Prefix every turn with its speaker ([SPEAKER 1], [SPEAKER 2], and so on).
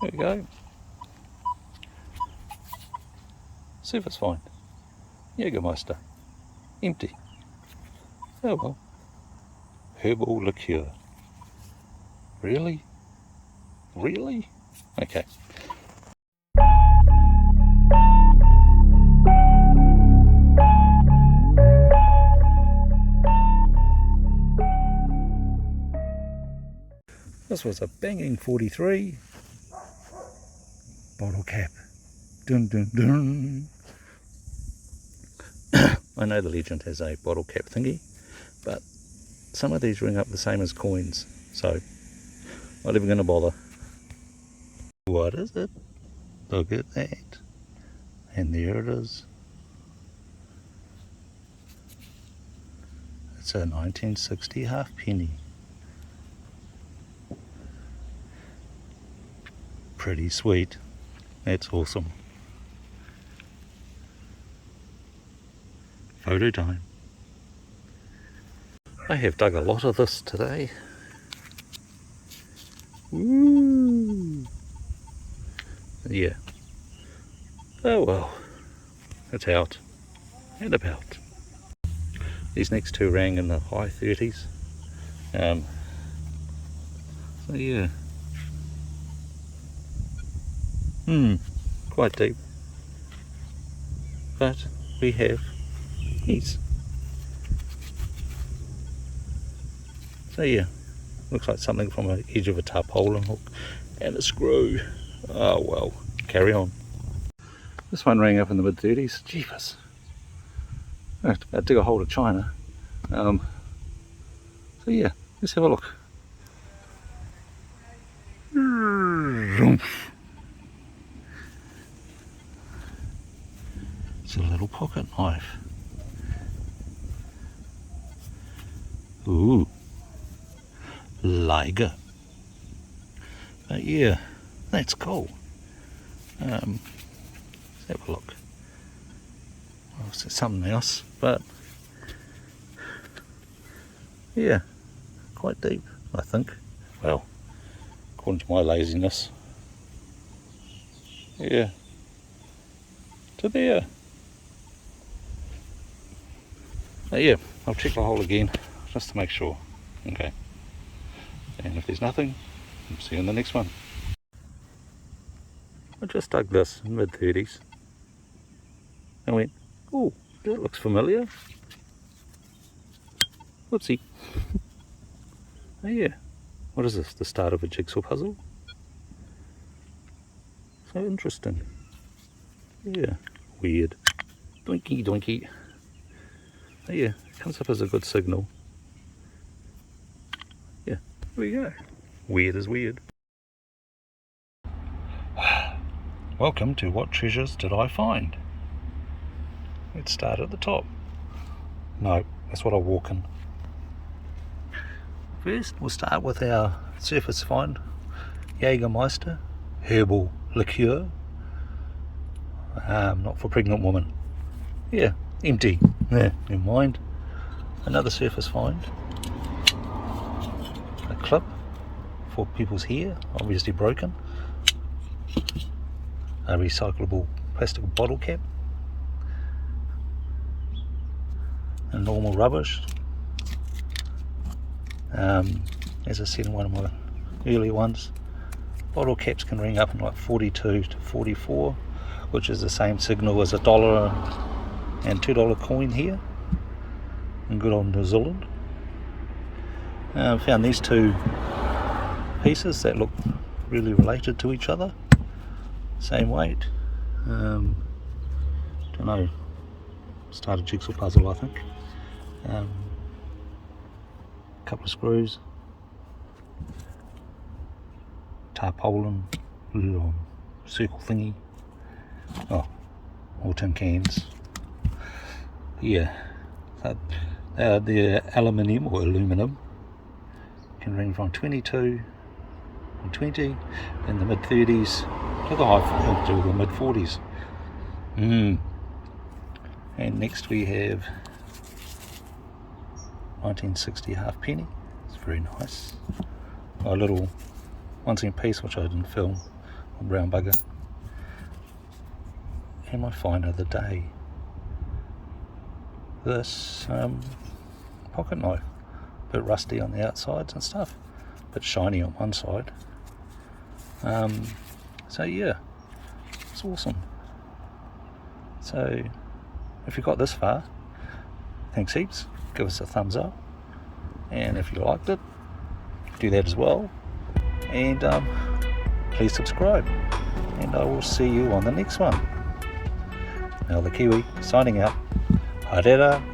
[SPEAKER 1] There we go. Surface find. Jägermeister. Empty. Oh well. Herbal liqueur. Really? Really? Okay. This was a banging 43. Bottle cap. Dun dun dun. I know the Legend has a bottle cap thingy, but some of these ring up the same as coins, so not even going to bother. What is it? Look at that. And there it is. It's a 1960 halfpenny. Pretty sweet. That's awesome. Photo time. I have dug a lot of this today. Woo! Yeah. Oh well. It's out and about. These next two rang in the high 30s. So yeah. Quite deep. But we have these. So yeah, looks like something from the edge of a tarpaulin hook and a screw. Oh well, carry on. This one rang up in the mid-30s. Jeepers. I dig a hole of China. So yeah, let's have a look. It's a little pocket knife. Ooh, Liger. But yeah, that's cool. Let's have a look. Oh, it's something else, but yeah, quite deep, I think. Well, according to my laziness. Yeah, to there. Yeah, I'll check the hole again just to make sure. Okay, and if there's nothing, I'll see you in the next one. I just dug this in mid-30s. I went, oh, that looks familiar. Whoopsie. Oh yeah, what is this? The start of a jigsaw puzzle? So interesting. Yeah, weird. Doinky doinky. Oh yeah, comes up as a good signal. Yeah, there we go. Weird is weird. Welcome to What Treasures Did I Find? Let's start at the top. No, that's what I walk in. First, we'll start with our surface find. Jägermeister herbal liqueur. Not for pregnant women. Yeah, empty. Yeah, never mind. Another surface find. A clip for people's hair, obviously broken. A recyclable plastic bottle cap. And normal rubbish. As I said in one of my earlier ones, bottle caps can ring up in like 42 to 44, which is the same signal as $1 and $2 coin here in good old New Zealand. Found these two pieces that look really related to each other, same weight. Don't know, start a jigsaw puzzle I think. Couple of screws, tarpaulin, little circle thingy, oh, all tin cans. Yeah, the aluminium or aluminum can ring from 22 and 20 in the mid-30s to the mid-40s. And next we have 1960 halfpenny. It's very nice. A little 1 cent piece which I didn't film brown bugger. And my find of the day, this pocket knife, a bit rusty on the outsides and stuff, but shiny on one side. So yeah, it's awesome. So if you got this far, thanks heaps. Give us a thumbs up, and if you liked it, do that as well. And please subscribe, and I will see you on the next one. Now the Kiwi signing out. Haere rā.